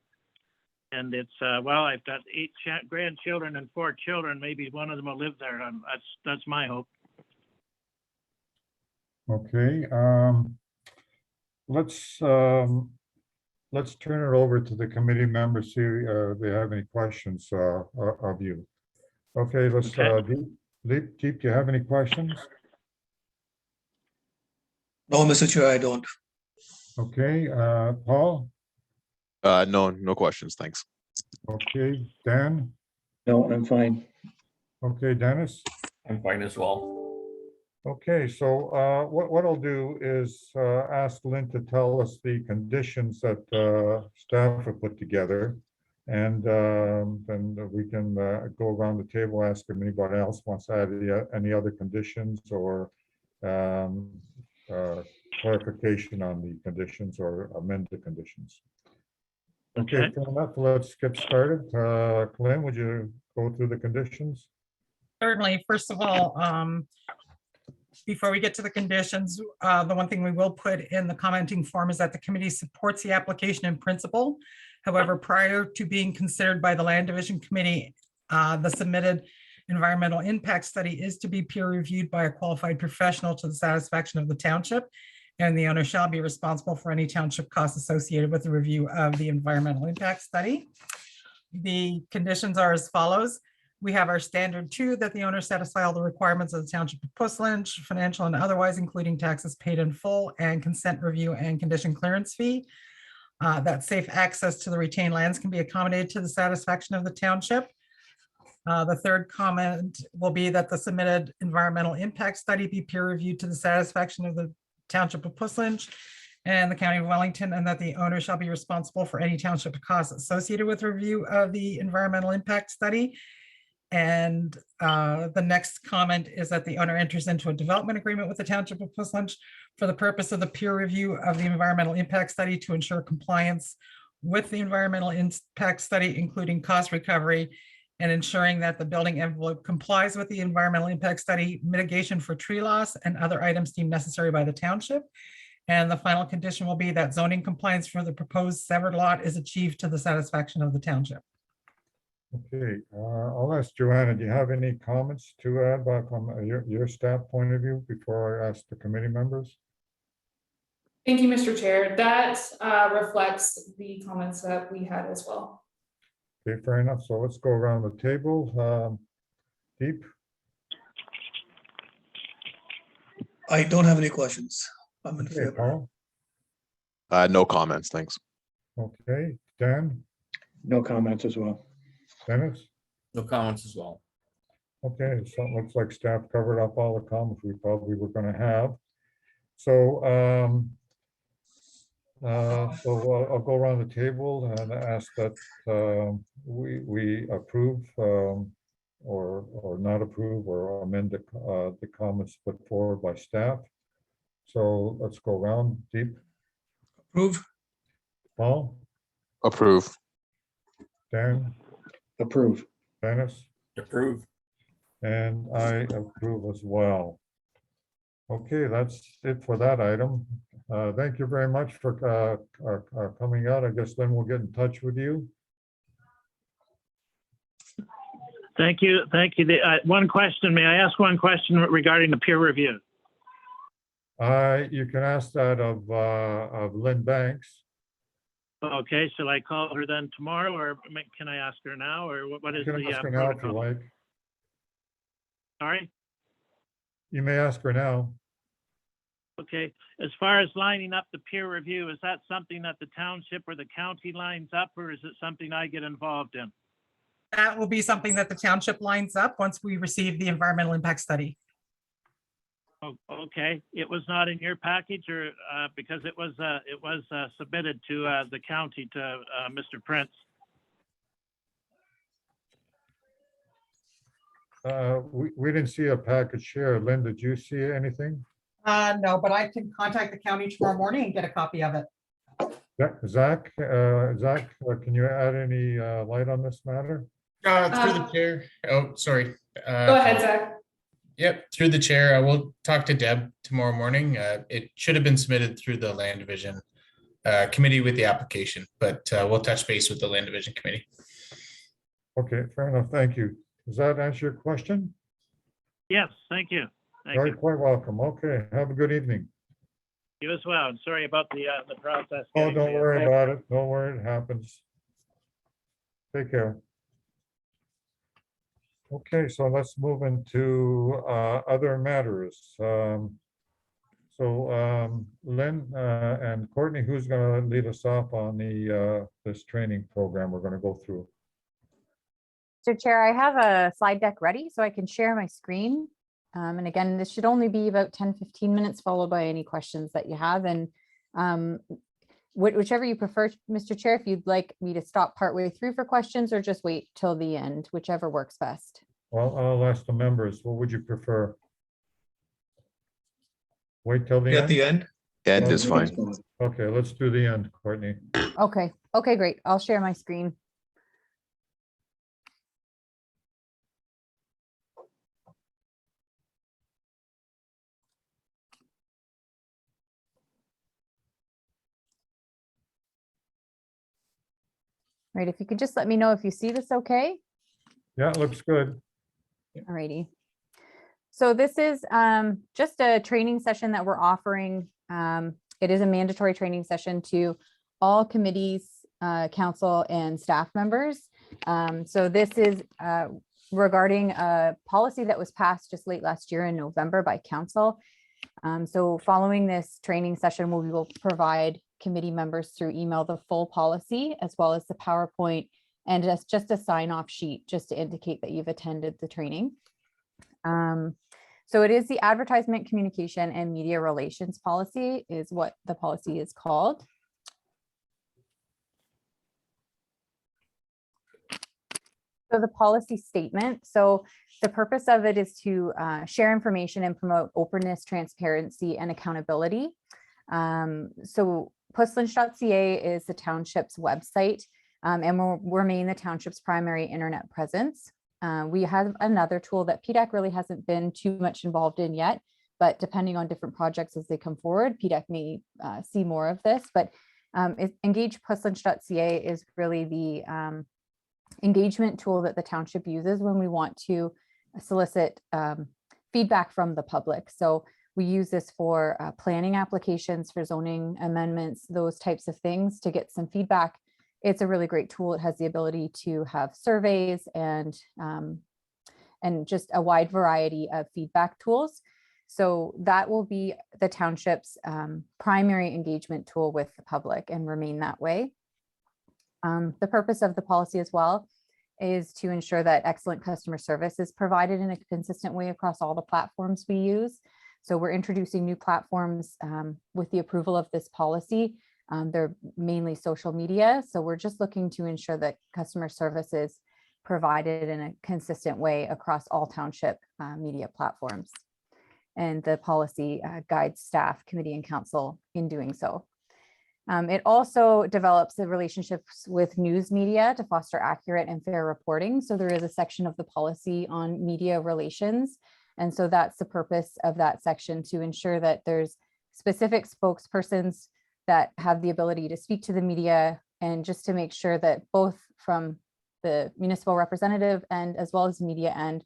Speaker 11: And it's, well, I've got 8 grandchildren and 4 children. Maybe one of them will live there. That's my hope.
Speaker 1: Okay, let's turn it over to the committee members, see if they have any questions of you. Okay, let's, Deep, do you have any questions?
Speaker 2: No, Mr. Chair, I don't.
Speaker 1: Okay, Paul?
Speaker 3: No questions, thanks.
Speaker 1: Okay, Dan?
Speaker 8: No, I'm fine.
Speaker 1: Okay, Dennis?
Speaker 9: I'm fine as well.
Speaker 1: Okay, so what I'll do is ask Lynn to tell us the conditions that staff have put together. And then we can go around the table, ask if anybody else wants to add any other conditions or clarification on the conditions or amend the conditions. Okay, fair enough. Let's get started. Lynn, would you go through the conditions?
Speaker 4: Certainly. First of all, before we get to the conditions, the one thing we will put in the commenting form is that the committee supports the application in principle. However, prior to being considered by the Land Division Committee, the submitted environmental impact study is to be peer reviewed by a qualified professional to the satisfaction of the township, and the owner shall be responsible for any township costs associated with the review of the environmental impact study. The conditions are as follows. We have our standard 2, that the owner satisfy all the requirements of the Township of Puslinch, financial and otherwise, including taxes paid in full and consent review and condition clearance fee. That safe access to the retained lands can be accommodated to the satisfaction of the township. The third comment will be that the submitted environmental impact study be peer reviewed to the satisfaction of the Township of Puslinch and the County of Wellington, and that the owner shall be responsible for any township costs associated with review of the environmental impact study. And the next comment is that the owner enters into a development agreement with the Township of Puslinch for the purpose of the peer review of the environmental impact study to ensure compliance with the environmental impact study, including cost recovery, and ensuring that the building envelope complies with the environmental impact study, mitigation for tree loss, and other items deemed necessary by the township. And the final condition will be that zoning compliance for the proposed severed lot is achieved to the satisfaction of the township.
Speaker 1: Okay, I'll ask Joanna, do you have any comments to add back on your staff point of view before I ask the committee members?
Speaker 7: Thank you, Mr. Chair. That reflects the comments that we had as well.
Speaker 1: Okay, fair enough. So let's go around the table. Deep,
Speaker 2: I don't have any questions. I'm in
Speaker 1: okay,
Speaker 2: favor.
Speaker 1: Paul,
Speaker 3: No comments, thanks.
Speaker 1: okay, Dan,
Speaker 8: No comments as well.
Speaker 1: Dennis?
Speaker 9: No comments as well.
Speaker 1: Okay, so it looks like staff covered up all the comments we probably were gonna have. So, I'll go around the table and ask that we approve or not approve or amend the comments put forward by staff. So let's go around. Deep,
Speaker 2: Approve.
Speaker 1: Paul,
Speaker 3: Approve.
Speaker 1: Dan,
Speaker 8: Approve.
Speaker 1: Dennis?
Speaker 9: Approve.
Speaker 1: And I approve as well. Okay, that's it for that item. Thank you very much for coming out. I guess then we'll get in touch with you.
Speaker 11: Thank you. Thank you. One question, may I ask one question regarding the peer review?
Speaker 1: You can ask that of Lynn Banks.
Speaker 11: Okay, shall I call her then tomorrow, or can I ask her now, or what
Speaker 1: You
Speaker 11: is
Speaker 1: can
Speaker 11: the
Speaker 1: ask her now if you
Speaker 11: protocol?
Speaker 1: like.
Speaker 11: Sorry?
Speaker 1: You may ask her now.
Speaker 11: Okay, as far as lining up the peer review, is that something that the township or the county lines up, or is it something I get involved in?
Speaker 4: That will be something that the township lines up once we receive the environmental impact study.
Speaker 11: Oh, okay, it was not in your package, or because it was submitted to the county to Mr. Prince.
Speaker 1: We didn't see a package here. Lynn, did you see anything?
Speaker 4: No, but I can contact the county tomorrow morning and get a copy of it.
Speaker 1: Zach, can you add any light on this matter?
Speaker 12: Through the chair. Oh, sorry.
Speaker 7: Go ahead, Zach.
Speaker 12: Yep, through the chair. I will talk to Deb tomorrow morning. It should have been submitted through the land division committee with the application, but we'll touch base with the land division committee.
Speaker 1: Okay, fair enough. Thank you. Does that answer your question?
Speaker 11: Yes, thank you. Thank
Speaker 1: You're
Speaker 11: you.
Speaker 1: quite welcome. Okay, have a good evening.
Speaker 11: You as well. And sorry about the process.
Speaker 1: Oh,
Speaker 11: getting
Speaker 1: don't
Speaker 11: to you.
Speaker 1: worry about it. Don't worry, it happens. Take care. Okay, so let's move into other matters. Lynn and Courtney, who's going to lead us off on the this training program we're going to go through?
Speaker 6: So Chair, I have a slide deck ready so I can share my screen. And again, this should only be about 10-15 minutes, followed by any questions that you have. And whichever you prefer, Mr. Chair, if you'd like me to stop partway through for questions or just wait till the end, whichever works best.
Speaker 1: Well, I'll ask the members, what would you prefer? Wait till the
Speaker 2: At
Speaker 1: end?
Speaker 2: the end.
Speaker 3: End is fine.
Speaker 1: Okay, let's do the end, Courtney.
Speaker 6: Okay, great. I'll share my screen. Right, if you could just let me know if you see this okay.
Speaker 1: Yeah, it looks good.
Speaker 6: Alrighty. So this is just a training session that we're offering. It is a mandatory training session to all committees, council and staff members. So this is regarding a policy that was passed just late last year in November by council. So following this training session, we will provide committee members through email the full policy as well as the PowerPoint and just a sign-off sheet just to indicate that you've attended the training. So it is the Advertisement, Communication, and Media Relations Policy is what the policy is called. So the policy statement, so the purpose of it is to share information and promote openness, transparency, and accountability. So puslinch.ca is the township's website, and will remain the township's primary internet presence. We have another tool that PDAC really hasn't been too much involved in yet, but depending on different projects as they come forward, PDAC may see more of this, but engagepuslinch.ca is really the engagement tool that the township uses when we want to solicit feedback from the public. So we use this for planning applications, for zoning amendments, those types of things to get some feedback. It's a really great tool. It has the ability to have surveys and just a wide variety of feedback tools. So that will be the township's primary engagement tool with the public and remain that way. The purpose of the policy as well is to ensure that excellent customer service is provided in a consistent way across all the platforms we use. So we're introducing new platforms with the approval of this policy. They're mainly social media. So we're just looking to ensure that customer service is provided in a consistent way across all township media platforms. And the policy guides staff, committee, and council in doing so. It also develops the relationships with news media to foster accurate and fair reporting. So there is a section of the policy on media relations. And so that's the purpose of that section, to ensure that there's specific spokespersons that have the ability to speak to the media, and just to make sure that both from the municipal representative and as well as media end,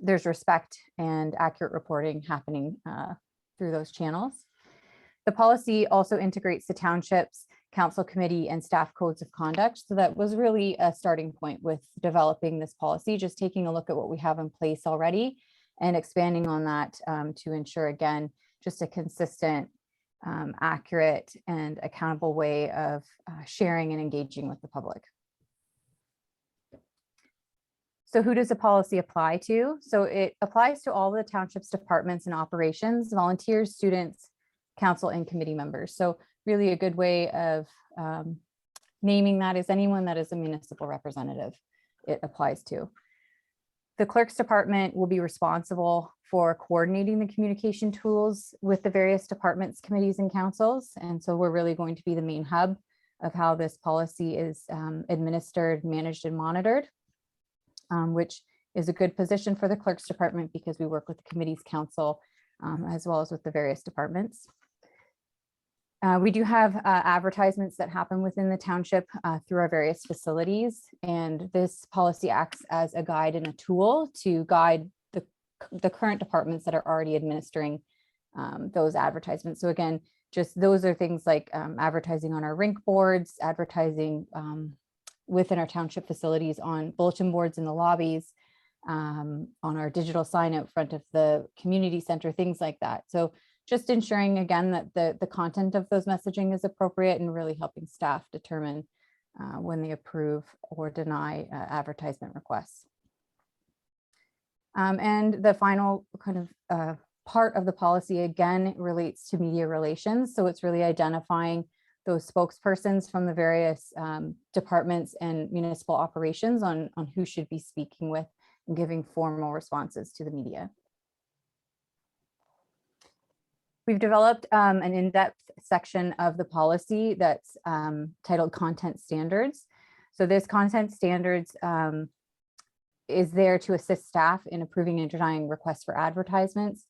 Speaker 6: there's respect and accurate reporting happening through those channels. The policy also integrates the township's council, committee, and staff codes of conduct. So that was really a starting point with developing this policy, just taking a look at what we have in place already and expanding on that to ensure, again, just a consistent, accurate, and accountable way of sharing and engaging with the public. So who does the policy apply to? So it applies to all the township's departments and operations, volunteers, students, council, and committee members. So really a good way of naming that is anyone that is a municipal representative, it applies to. The clerk's department will be responsible for coordinating the communication tools with the various departments, committees, and councils. And so we're really going to be the main hub of how this policy is administered, managed, and monitored, which is a good position for the clerk's department because we work with the committees, council, as well as with the various departments. We do have advertisements that happen within the township through our various facilities, and this policy acts as a guide and a tool to guide the current departments that are already administering those advertisements. So again, just those are things like advertising on our rink boards, advertising within our township facilities on bulletin boards in the lobbies, on our digital sign out front of the community center, things like that. So just ensuring, again, that the content of those messaging is appropriate and really helping staff determine when they approve or deny advertisement requests. And the final kind of part of the policy, again, relates to media relations. So it's really identifying those spokespersons from the various departments and municipal operations on who should be speaking with and giving formal responses to the media. We've developed an in-depth section of the policy that's titled Content Standards. So this content standards is there to assist staff in approving and denying requests for advertisements.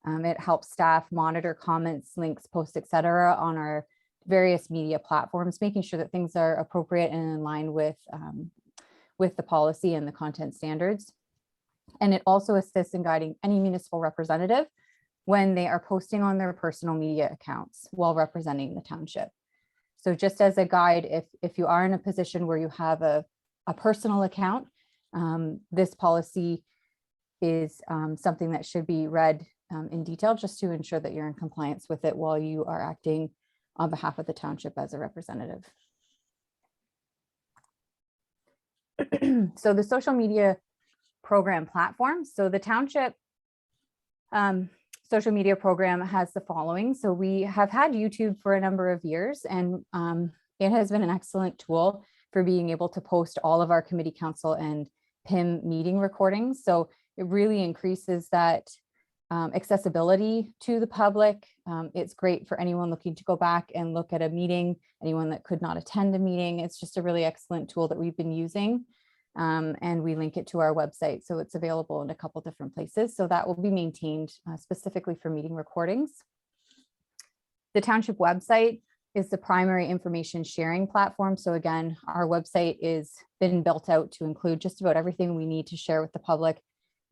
Speaker 6: It helps staff monitor comments, links, posts, etc. on our various media platforms, making sure that things are appropriate and in line with the policy and the content standards. And it also assists in guiding any municipal representative when they are posting on their personal media accounts while representing the township. So just as a guide, if you are in a position where you have a personal account, this policy is something that should be read in detail just to ensure that you're in compliance with it while you are acting on behalf of the township as a representative. So the social media program platform. So the township social media program has the following. So we have had YouTube for a number of years, and it has been an excellent tool for being able to post all of our committee, council, and PIM meeting recordings. So it really increases that accessibility to the public. It's great for anyone looking to go back and look at a meeting, anyone that could not attend a meeting. It's just a really excellent tool that we've been using. And we link it to our website. So it's available in a couple different places. So that will be maintained specifically for meeting recordings. The township website is the primary information sharing platform. So again, our website is been built out to include just about everything we need to share with the public,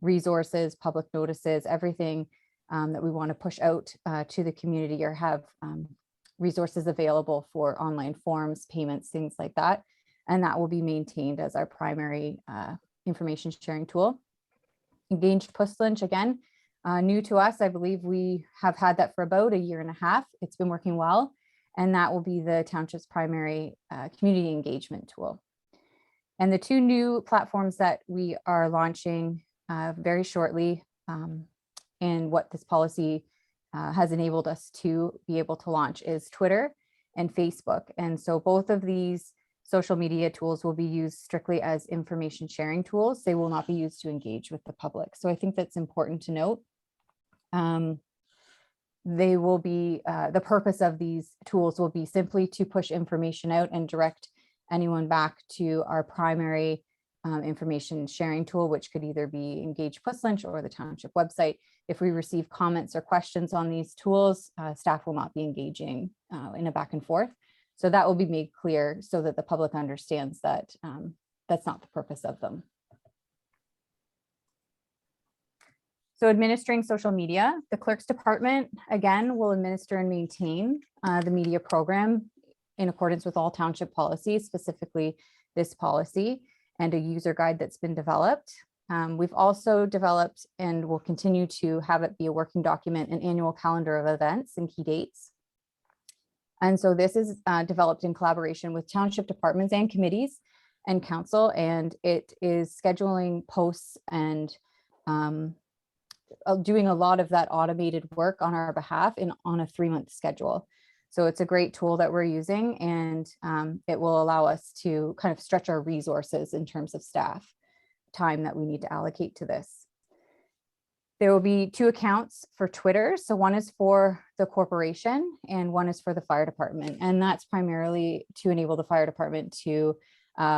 Speaker 6: resources, public notices, everything that we want to push out to the community or have resources available for online forms, payments, things like that. And that will be maintained as our primary information sharing tool. Engaged Push Lunch, again, new to us. I believe we have had that for about a year and a half. It's been working well. And that will be the township's primary community engagement tool. And the two new platforms that we are launching very shortly, and what this policy has enabled us to be able to launch is Twitter and Facebook. And so both of these social media tools will be used strictly as information sharing tools. They will not be used to engage with the public. So I think that's important to note. They will be, the purpose of these tools will be simply to push information out and direct anyone back to our primary information sharing tool, which could either be Engage Push Lunch or the township website. If we receive comments or questions on these tools, staff will not be engaging in a back and forth. So that will be made clear so that the public understands that that's not the purpose of them. So administering social media, the clerk's department, again, will administer and maintain the media program in accordance with all township policies, specifically this policy, and a user guide that's been developed. We've also developed and will continue to have it be a working document, an annual calendar of events and key dates. And so this is developed in collaboration with township departments and committees and council, and it is scheduling posts and doing a lot of that automated work on our behalf on a 3-month schedule. So it's a great tool that we're using, and it will allow us to kind of stretch our resources in terms of staff time that we need to allocate to this. There will be 2 accounts for Twitter. So one is for the corporation and one is for the fire department. And that's primarily to enable the fire department to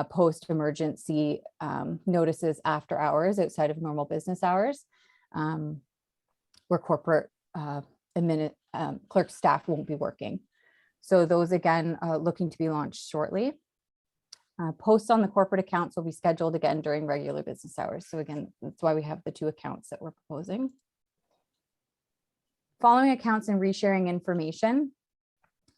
Speaker 6: post emergency notices after hours outside of normal business hours, where corporate clerk staff won't be working. So those, again, looking to be launched shortly. Posts on the corporate accounts will be scheduled again during regular business hours. So again, that's why we have the 2 accounts that we're proposing. Following accounts and resharing information.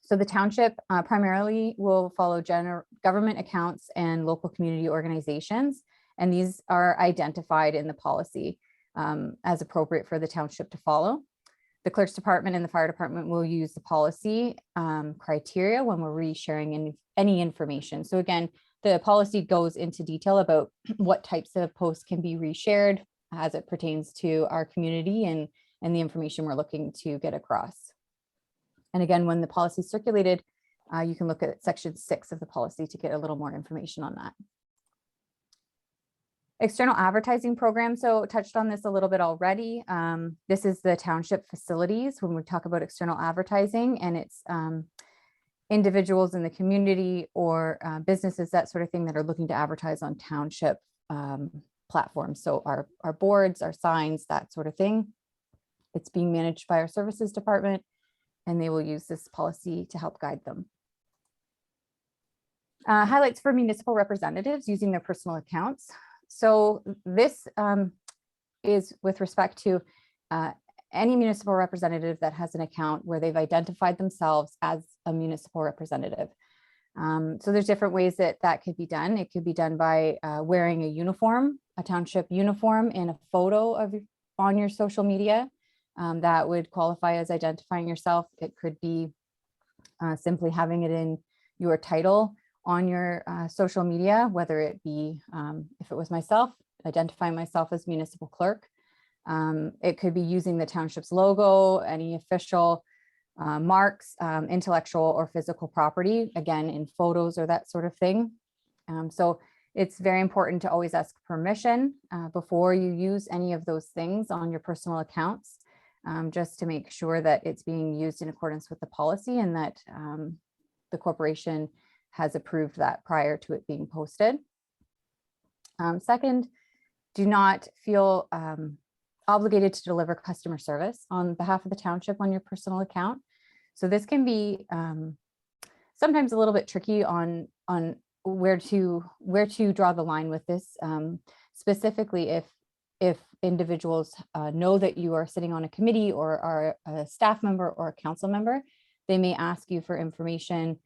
Speaker 6: So the township primarily will follow general government accounts and local community organizations. And these are identified in the policy as appropriate for the township to follow. The clerk's department and the fire department will use the policy criteria when we're resharing any information. So again, the policy goes into detail about what types of posts can be reshared as it pertains to our community and the information we're looking to get across. And again, when the policy is circulated, you can look at section 6 of the policy to get a little more information on that. External advertising program. So touched on this a little bit already. This is the township facilities when we talk about external advertising, and it's individuals in the community or businesses, that sort of thing, that are looking to advertise on township platforms. So our boards, our signs, that sort of thing. It's being managed by our services department, and they will use this policy to help guide them. Highlights for municipal representatives using their personal accounts. So this is with respect to any municipal representative that has an account where they've identified themselves as a municipal representative. So there's different ways that could be done. It could be done by wearing a uniform, a township uniform, and a photo on your social media. That would qualify as identifying yourself. It could be simply having it in your title on your social media, whether it be, if it was myself, identifying myself as municipal clerk. It could be using the township's logo, any official marks, intellectual or physical property, again, in photos or that sort of thing. So it's very important to always ask permission before you use any of those things on your personal accounts, just to make sure that it's being used in accordance with the policy and that the corporation has approved that prior to it being posted. Second, do not feel obligated to deliver customer service on behalf of the township on your personal account. So this can be sometimes a little bit tricky on where to draw the line with this, specifically if individuals know that you are sitting on a committee or are a staff member or a council member, they may ask you for information.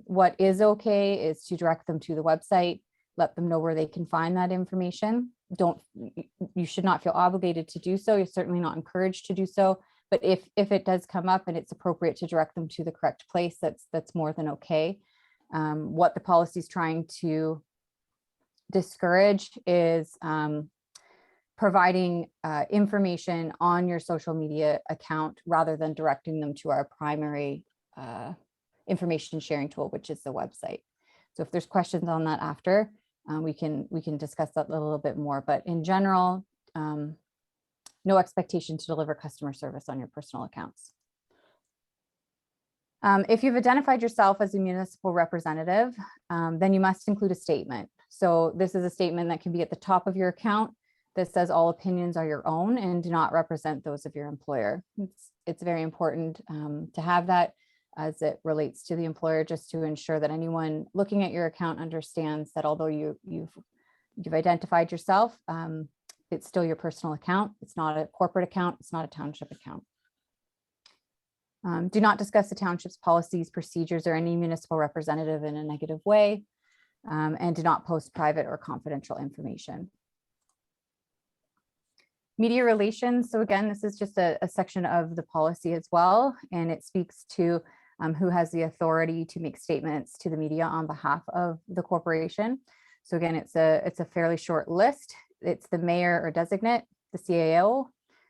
Speaker 6: What is okay is to direct them to the website, let them know where they can find that information. You should not feel obligated to do so. You're certainly not encouraged to do so. But if it does come up and it's appropriate to direct them to the correct place, that's more than okay. What the policy is trying to discourage is providing information on your social media account rather than directing them to our primary information sharing tool, which is the website. So if there's questions on that after, we can discuss that a little bit more. But in general, no expectation to deliver customer service on your personal accounts. If you've identified yourself as a municipal representative, then you must include a statement. So this is a statement that can be at the top of your account that says all opinions are your own and do not represent those of your employer. It's very important to have that as it relates to the employer, just to ensure that anyone looking at your account understands that although you've identified yourself, it's still your personal account. It's not a corporate account. It's not a township account. Do not discuss the township's policies, procedures, or any municipal representative in a negative way, and do not post private or confidential information. Media relations. So again, this is just a section of the policy as well, and it speaks to who has the authority to make statements to the media on behalf of the corporation. So again, it's a fairly short list. It's the mayor or designate, the CAO,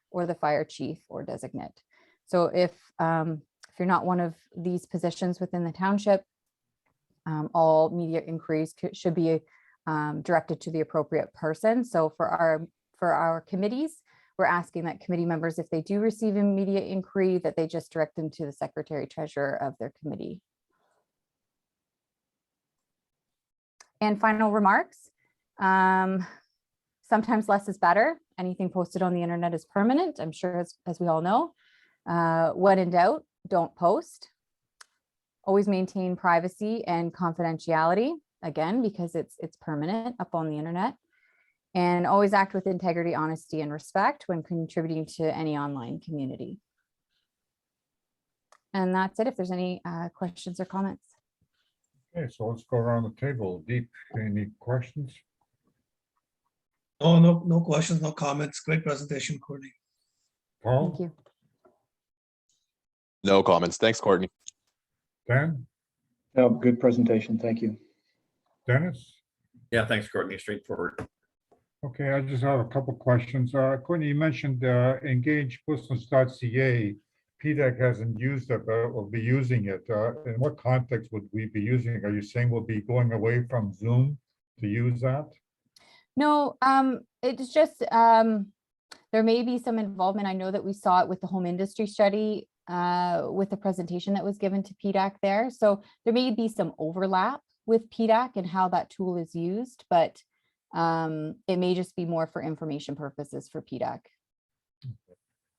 Speaker 6: or the fire chief or designate. So if you're not one of these positions within the township, all media inquiries should be directed to the appropriate person. So for our committees, we're asking that committee members, if they do receive a media inquiry, that they just direct them to the secretary treasurer of their committee. And final remarks. Sometimes less is better. Anything posted on the internet is permanent, I'm sure, as we all know. When in doubt, don't post. Always maintain privacy and confidentiality, again, because it's permanent up on the internet. And always act with integrity, honesty, and respect when contributing to any online community. And that's it. If there's any questions or comments.
Speaker 1: Okay, so let's go around the table. Deep, any questions?
Speaker 2: No questions, no comments. Great presentation, Courtney.
Speaker 1: Paul?
Speaker 6: Thank you.
Speaker 3: No comments. Thanks, Courtney.
Speaker 1: Dan?
Speaker 8: No, good presentation. Thank you.
Speaker 1: Dennis?
Speaker 9: Yeah, thanks, Courtney. Straightforward.
Speaker 1: Okay, I just have a couple questions. Courtney, you mentioned engagebusiness.ca. PDAC hasn't used it, but will be using it. In what context would we be using it? Are you saying we'll be going away from Zoom to use that?
Speaker 6: No, it's just there may be some involvement. I know that we saw it with the home industry study with the presentation that was given to PDAC there. So there may be some overlap with PDAC and how that tool is used, but it may just be more for information purposes for PDAC.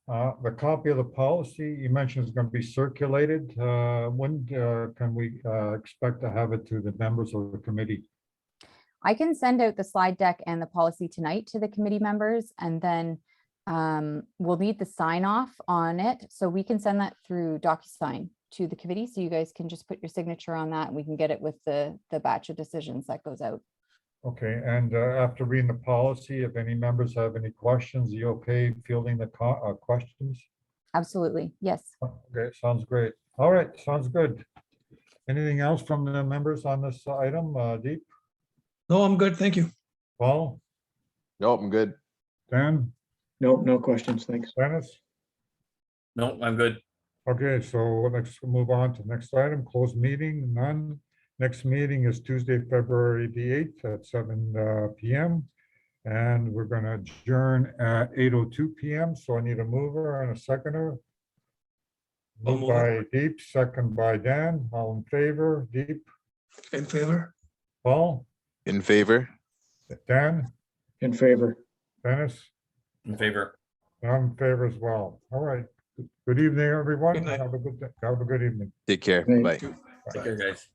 Speaker 1: The copy of the policy you mentioned is going to be circulated. When can we expect to have it to the members of the committee?
Speaker 6: I can send out the slide deck and the policy tonight to the committee members, and then we'll need the sign off on it. So we can send that through DocuSign to the committee. So you guys can just put your signature on that and we can get it with the batch of decisions that goes out.
Speaker 1: Okay, and after reading the policy, if any members have any questions, are you okay fielding the questions?
Speaker 6: Absolutely, yes.
Speaker 1: Okay, sounds great. All right, sounds good. Anything else from the members on this item? Deep,
Speaker 2: No, I'm good. Thank you.
Speaker 1: Paul,
Speaker 3: Nope, I'm good.
Speaker 1: Dan,
Speaker 8: Nope, no questions. Thanks.
Speaker 1: Dennis?
Speaker 9: No, I'm good.
Speaker 1: Okay, so let's move on to the next item, closed meeting, none. Next meeting is Tuesday, February the 8th at 7 PM. And we're gonna adjourn at 8:02 PM. So I need a mover and a seconder.
Speaker 2: I'll
Speaker 1: Moved
Speaker 2: move
Speaker 1: by Deep, second by Dan, all in favor, Deep,
Speaker 2: In favor?
Speaker 1: Paul,
Speaker 3: In favor?
Speaker 1: Dan,
Speaker 8: In favor.
Speaker 1: Dennis,
Speaker 9: In favor.
Speaker 1: and I'm in favor as well. All right. Good evening, everyone.
Speaker 2: Good night.
Speaker 1: Have a good evening.
Speaker 3: Take care.
Speaker 8: Right.
Speaker 3: Bye.
Speaker 9: Take care, guys.